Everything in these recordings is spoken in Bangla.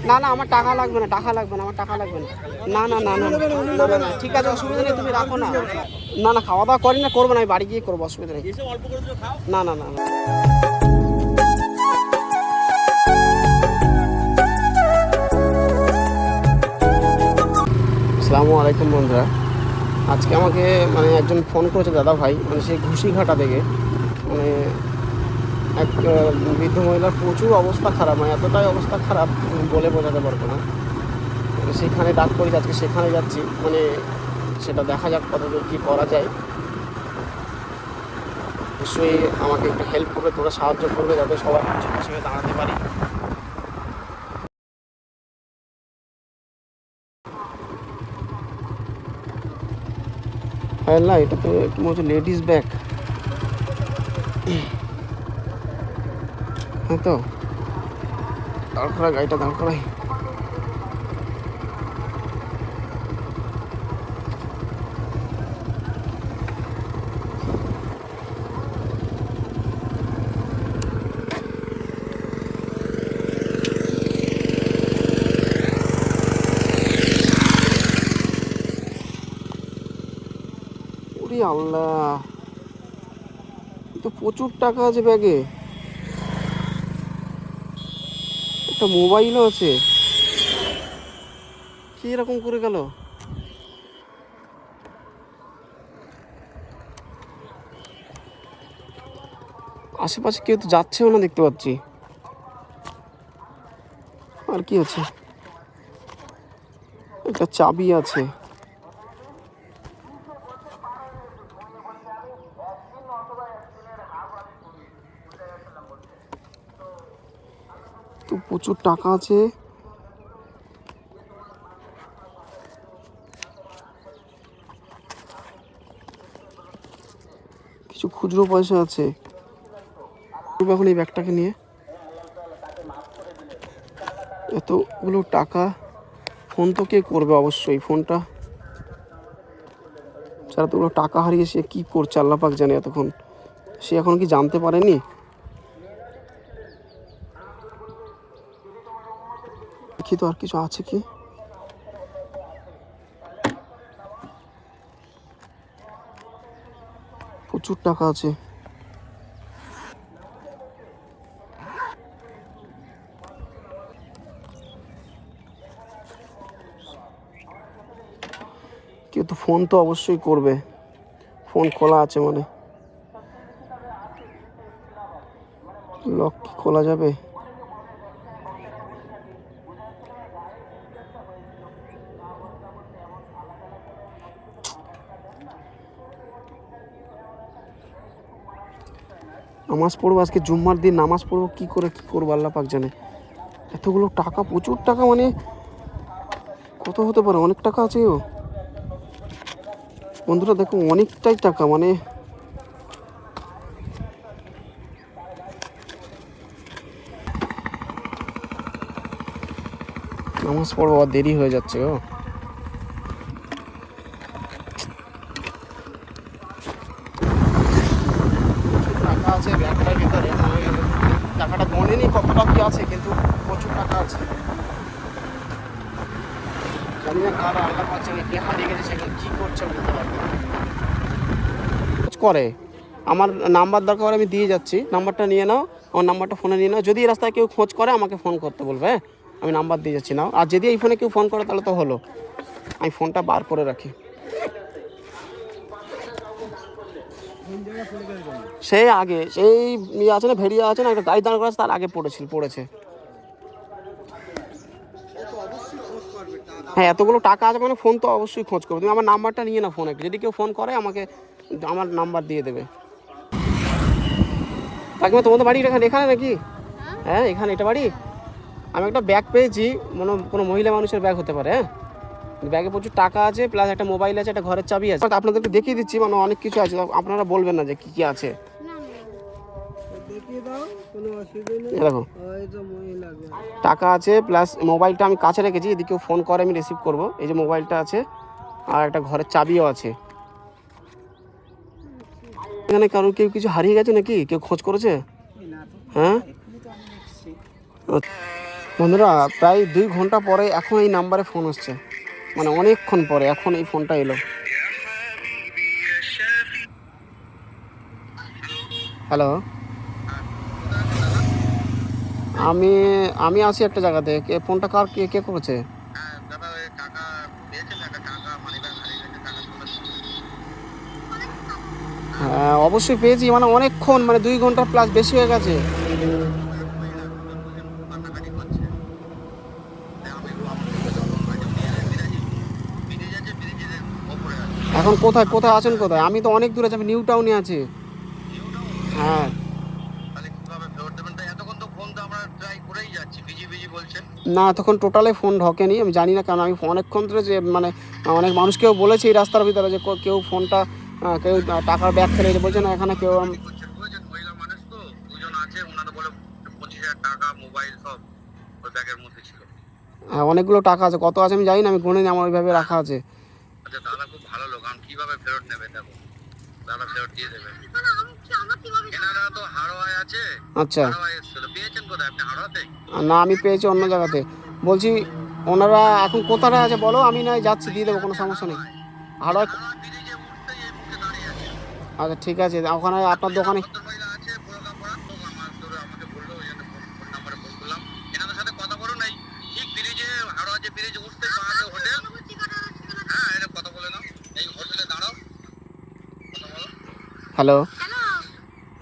না না আমার টাকা লাগবে না, টাকা লাগবে না, আমার টাকা লাগবে না। না না না না না না ঠিক আছে, অসুবিধা নেই, তুমি রাখো না। না না খাওয়া দাওয়া করি না, করবো না, আমি বাড়ি গিয়ে করবো, অসুবিধা নেই। না না না না। আসসালামু আলাইকুম বন্ধুরা। আজকে আমাকে মানে একজন ফোন করেছে দাদা ভাই, মানে সেই ঘুষিঘাটা থেকে, মানে এক বৃদ্ধ মহিলার প্রচুর অবস্থা খারাপ, মানে এতটাই অবস্থা খারাপ বলে বোঝাতে পারবো না। সেখানে ডাক করি, আজকে সেখানে যাচ্ছি, মানে সেটা দেখা যাক কতদূর কী করা যায়। নিশ্চয়ই আমাকে একটু হেল্প করবে, তোরা সাহায্য করবে যাতে সবার পাশে দাঁড়াতে পারি। হ্যাঁ না, এটা তো একটু মনে হচ্ছে লেডিস ব্যাগ। হ্যাঁ তো দাঁড় করাই, গাড়িটা দাঁড় করাই। ওরে আল্লাহ, তো প্রচুর টাকা আছে ব্যাগে, একটা মোবাইলও আছে। কি এরকম করে গেল? আশেপাশে কেউ তো যাচ্ছেও না দেখতে পাচ্ছি। আর কি আছে? একটা চাবি আছে। তো প্রচুর টাকা আছে। কিছু খুচরো পয়সা আছে। এখন এই ব্যাগটাকে নিয়ে এতগুলো টাকা, ফোন তো কে করবে অবশ্যই, ফোনটা যারা এতগুলো টাকা হারিয়ে সে কী করছে আল্লাহ পাক জানে। এতক্ষণ সে এখন কি জানতে পারেনি? দেখি তো আর কিছু আছে কি। প্রচুর টাকা আছে। কেউ তো ফোন তো অবশ্যই করবে, ফোন খোলা আছে মানে। লক কি খোলা যাবে? নামাজ পড়বো আজকে, জুম্মার দিন নামাজ পড়বো, কি করে কি করবো আল্লাহ পাক জানে। এতগুলো টাকা, প্রচুর টাকা, মানে কত হতে পারে? অনেক টাকা আছে। ও বন্ধুরা দেখো, অনেকটাই টাকা, মানে নামাজ পড়বো আর দেরি হয়ে যাচ্ছে। ও টাকা আছে ব্যাগটার ভিতরে, টাকাটা গনেনি কতটা কি আছে, কিন্তু প্রচুর টাকা আছে। জানি না কারা আল্লাহ পাক জানে কে হারিয়ে গেছে, সেখানে কী করছে বলতে পারবো না। করে আমার নাম্বার দরকার হলে আমি দিয়ে যাচ্ছি, নাম্বারটা নিয়ে নাও, আমার নাম্বারটা ফোনে নিয়ে নাও। যদি রাস্তায় কেউ খোঁজ করে আমাকে ফোন করতে বলবে, হ্যাঁ আমি নাম্বার দিয়ে যাচ্ছি নাও। আর যদি এই ফোনে কেউ ফোন করে তাহলে তো হলো, আমি ফোনটা বার করে রাখি। সেই আগে সেই ইয়ে আছে না, ভেড়িয়া আছে না, একটা গাড়ি দাঁড় করা আছে, তার আগে পড়েছে। হ্যাঁ এতগুলো টাকা আছে মানে ফোন তো অবশ্যই খোঁজ করবে। তুমি আমার নাম্বারটা নিয়ে নাও ফোনে, যদি কেউ ফোন করে আমাকে আমার নাম্বার দিয়ে দেবে। কাকিমা তোমাদের বাড়ি এখানে এখানে নাকি? হ্যাঁ এখানে, এটা বাড়ি। আমি একটা ব্যাগ পেয়েছি, কোনো মহিলা মানুষের ব্যাগ হতে পারে। হ্যাঁ ব্যাগে প্রচুর টাকা আছে, প্লাস একটা মোবাইল আছে, একটা ঘরের চাবি আছে। আপনাদেরকে দেখিয়ে দিচ্ছি, মানে অনেক কিছু আছে, আপনারা বলবেন না যে কী কী আছে। দেখো টাকা আছে, প্লাস মোবাইলটা আমি কাছে রেখেছি, যদি কেউ ফোন করে আমি রিসিভ করবো। এই যে মোবাইলটা আছে, আর একটা ঘরের চাবিও আছে। এখানে কারোর কেউ কিছু হারিয়ে গেছে নাকি? কেউ খোঁজ করেছে? হ্যাঁ বন্ধুরা প্রায় 2 ঘন্টা পরে এখন এই নাম্বারে ফোন আসছে, মানে অনেকক্ষণ পরে এখন এই ফোনটা এলো। হ্যালো, আমি আমি আছি একটা জায়গাতে। ফোনটা কার, কে কে করেছে? হ্যাঁ অবশ্যই পেয়েছি, মানে অনেকক্ষণ, মানে 2 ঘন্টা প্লাস বেশি হয়ে গেছে। এখন কোথায় কোথায় আছেন, কোথায়? আমি তো অনেক দূরে আছি, আমি নিউ টাউনে আছি। হ্যাঁ না, তখন টোটালে ফোন ঢোকেনি, আমি জানি না, কারণ আমি অনেকক্ষণ ধরে যে মানে অনেক মানুষকেও বলেছি এই রাস্তার ভিতরে যে কেউ ফোনটা কেউ টাকার ব্যাগ ফেলে দিতে বলছে না এখানে কেউ। হ্যাঁ অনেকগুলো টাকা আছে, কত আছে আমি জানি না, আমি গুনে আমার ওইভাবে রাখা আছে। আচ্ছা না, আমি পেয়েছি অন্য জায়গাতে। বলছি ওনারা এখন কোথায় আছে বলো, আমি নয় যাচ্ছি, দিয়ে দেবো, কোনো সমস্যা নেই। হাওড়ায়? আচ্ছা ঠিক আছে, ওখানে আপনার দোকানে। হ্যালো,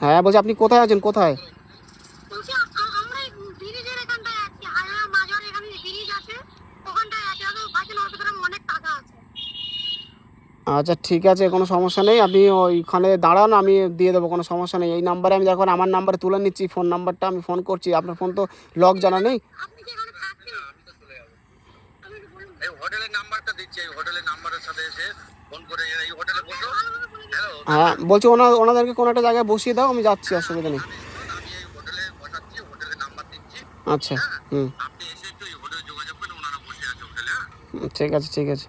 হ্যাঁ বলছি আপনি কোথায় আছেন, কোথায়? আচ্ছা ঠিক আছে, কোনো সমস্যা নেই, আপনি ওইখানে দাঁড়ান, আমি দিয়ে দেবো, কোনো সমস্যা নেই। এই নাম্বারে আমি দেখুন আমার নাম্বারে তুলে নিচ্ছি, ফোন নাম্বারটা আমি ফোন করছি। আপনার ফোন তো লক জানা নেই। হ্যাঁ বলছি ওনাদেরকে কোনো একটা জায়গায় বসিয়ে দাও, আমি যাচ্ছি, অসুবিধা নেই। আচ্ছা হুম, ঠিক আছে ঠিক আছে।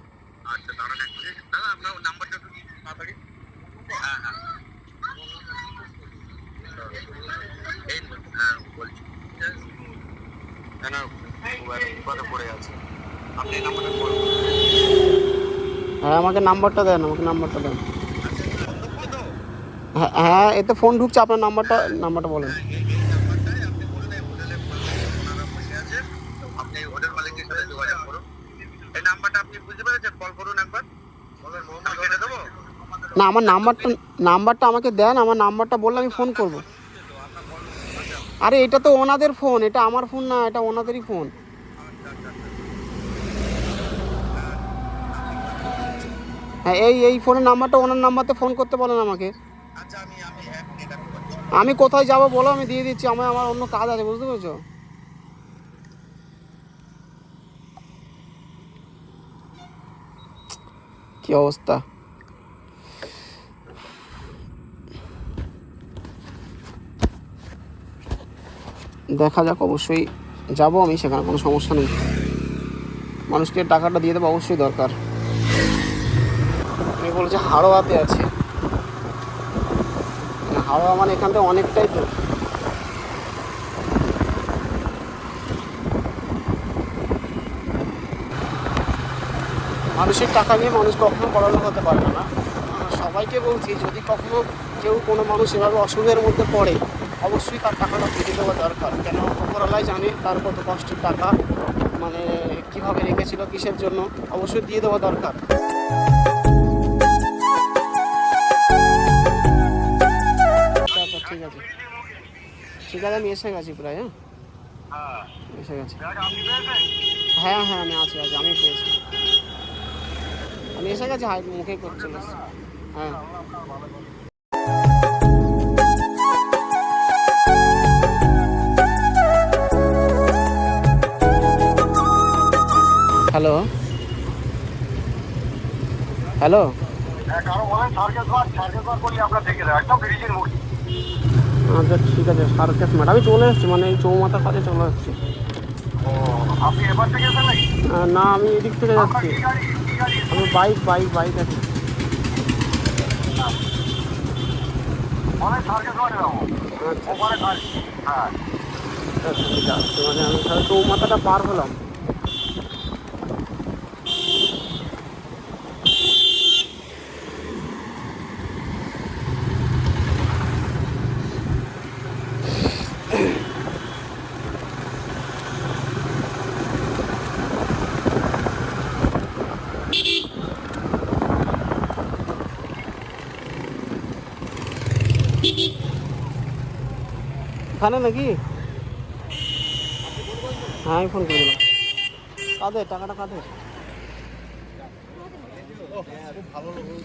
হ্যাঁ আমাকে নাম্বারটা দেন, আমাকে নাম্বারটা দেন। হ্যাঁ হ্যাঁ এতে ফোন ঢুকছে, আপনার নাম্বারটা বলেন। না আমার নাম্বারটা আমাকে দেন, আমার নাম্বারটা বললে আমি ফোন করব। আরে এটা তো ওনাদের ফোন, এটা আমার ফোন না, এটা ওনাদেরই ফোন। হ্যাঁ এই ফোনের নাম্বারটা ওনার নাম্বারতে ফোন করতে বলেন আমাকে। আমি কোথায় যাব বলো, আমি দিয়ে দিচ্ছি, আমার অন্য কাজ আছে, বুঝতে পেরেছো? কি অবস্থা, দেখা যাক, অবশ্যই যাব আমি সেখানে, কোনো সমস্যা নেই। মানুষকে টাকাটা দিয়ে দেবো, অবশ্যই দরকার। আমি বলছি হাড়োয়াতে আছে, হাওড়া মানে এখান থেকে অনেকটাই দূর। মানুষের টাকা নিয়ে মানুষ কখনো বড়লোক হতে পারবে না। সবাইকে বলছি যদি কখনো কেউ কোনো মানুষ এভাবে অসুবিধার মধ্যে পড়ে, অবশ্যই তার টাকাটা ফিরে দেওয়া দরকার। কেন ওপরওয়ালাই জানে তার কত কষ্টের টাকা, মানে কীভাবে রেখেছিল, কিসের জন্য, অবশ্যই দিয়ে দেওয়া দরকার। আচ্ছা ঠিক আছে ঠিক আছে, আমি এসে গেছি প্রায়। হ্যাঁ এসে গেছি। হ্যাঁ হ্যাঁ আমি আছি, আমি পেয়েছি, আমি এসে গেছি, মুখে করতে চলে এসেছি। হ্যাঁ হ্যালো হ্যালো, আচ্ছা ঠিক আছে, সার্কাস মাঠ আমি চলে এসেছি, মানে এই চৌমাথার কাছে চলে এসেছি। না আমি এদিক থেকে যাচ্ছি, আমি বাইক আছে। আচ্ছা যাচ্ছে মানে আমি তাহলে চৌমাথাটা পার হলাম। এখানে নাকি? হ্যাঁ আমি ফোন করে দিলাম। কাদের টাকাটা কাদের?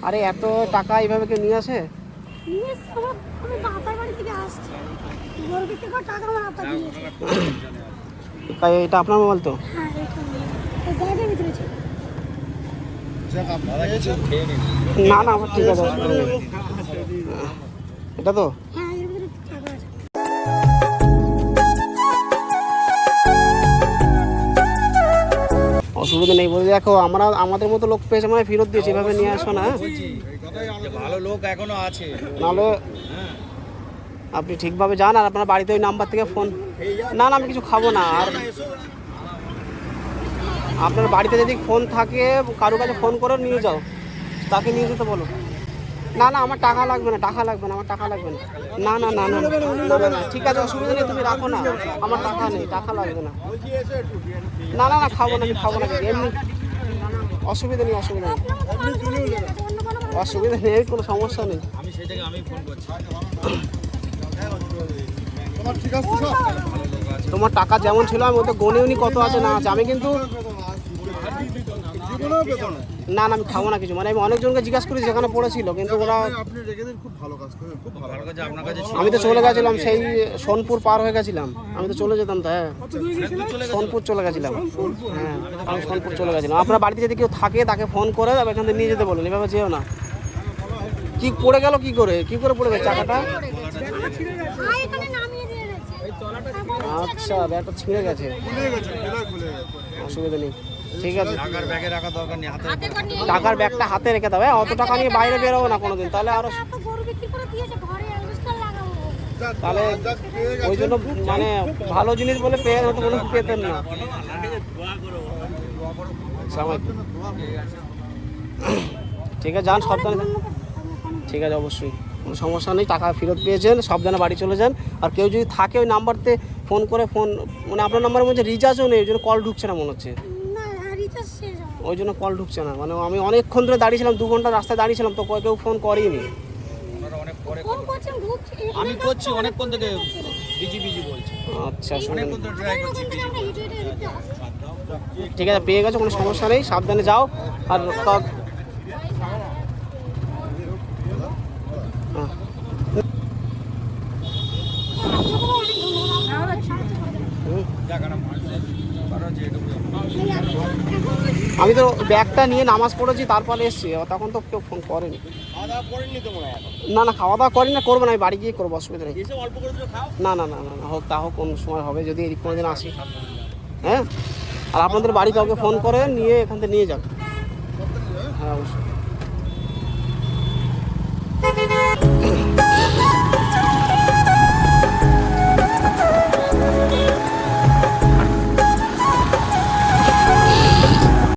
আরে এত টাকা এইভাবে কেউ নিয়ে আসে? তাই এটা আপনার মোবাইল তো? না না আমার ঠিক আছে, এটা তো অসুবিধা নেই বলে দেখো, আমরা আমাদের মতো লোক পেয়েছে মানে ফেরত দিয়েছি, এভাবে নিয়ে আসো না। ভালো লোক এখনো আছে, নাহলে আপনি ঠিকভাবে যান আর আপনার বাড়িতে ওই নাম্বার থেকে ফোন। না না আমি কিছু খাবো না। আর আপনার বাড়িতে যদি ফোন থাকে কারো কাছে ফোন করে নিয়ে যাও, তাকে নিয়ে যেতে বলো। না না আমার টাকা লাগবে না, টাকা লাগবে না, আমার টাকা লাগবে না। না না না না না না ঠিক আছে অসুবিধা নেই, তুমি রাখো না, আমার টাকা নেই, টাকা লাগবে না। না না না খাবো না, খাবো না এমনি, অসুবিধা নেই, অসুবিধা নেই, অসুবিধা নেই, কোনো সমস্যা নেই। আমি সেই থেকে আমি ফোন করছি। তোমার টাকা যেমন ছিল আমি ওটা গনেও নি কত আছে না আছে। আমি কিন্তু না না আমি খাবো না কিছু, মানে আমি অনেকজনকে জিজ্ঞাসা করি যেখানে পড়েছিল, কিন্তু ওরা আমি তো চলে গেছিলাম, সেই সোনপুর পার হয়ে গেছিলাম, আমি তো চলে যেতাম তো। হ্যাঁ সোনপুর চলে গেছিলাম, হ্যাঁ আমি সোনপুর চলে গেছিলাম। আপনার বাড়িতে যদি কেউ থাকে তাকে ফোন করে এখান থেকে নিয়ে যেতে বলুন, এভাবে যেও না। কি পড়ে গেল, কি করে পড়ে গেছে চাকাটা? আচ্ছা ব্যাগটা ছিঁড়ে গেছে, অসুবিধা নেই, ঠিক আছে। টাকার ব্যাগটা হাতে রেখে দাও, অত টাকা নিয়ে বাইরে বেরোবো না কোনোদিন, তাহলে আরো, তাহলে ওই জন্য মানে ভালো জিনিস বলে পেয়ে হয়তো কোনো পেতেন না। ঠিক আছে যান সাবধানে, ঠিক আছে অবশ্যই কোনো সমস্যা নেই, টাকা ফেরত পেয়েছেন, সাবধানে বাড়ি চলে যান। আর কেউ যদি থাকে ওই নাম্বারতে ফোন করে, ফোন মানে আপনার নাম্বারের মধ্যে রিচার্জও নেই, ওই জন্য কল ঢুকছে না মনে হচ্ছে, ওই জন্য কল ঢুকছে না। মানে আমি অনেকক্ষণ ধরে দাঁড়িয়েছিলাম, 2 ঘন্টা রাস্তায় দাঁড়িয়েছিলাম, তো কেউ ফোন করেনি। আমি করছি অনেকক্ষণ থেকে, বিজি বলছি। আচ্ছা ঠিক আছে পেয়ে গেছো, কোনো সমস্যা নেই, সাবধানে যাও। আর আমি তো ব্যাগটা নিয়ে নামাজ পড়েছি, তারপরে এসছি, তখন তো কেউ ফোন করেনি। না না খাওয়া দাওয়া করি না, করবো না, আমি বাড়ি গিয়ে করবো, অসুবিধা নেই। না না না না হোক, তা হোক কোন সময় হবে, যদি এদিক কোনো দিন আসি। হ্যাঁ আর আপনাদের বাড়ি কাউকে ফোন করে নিয়ে এখান থেকে নিয়ে যান। হ্যাঁ অবশ্যই।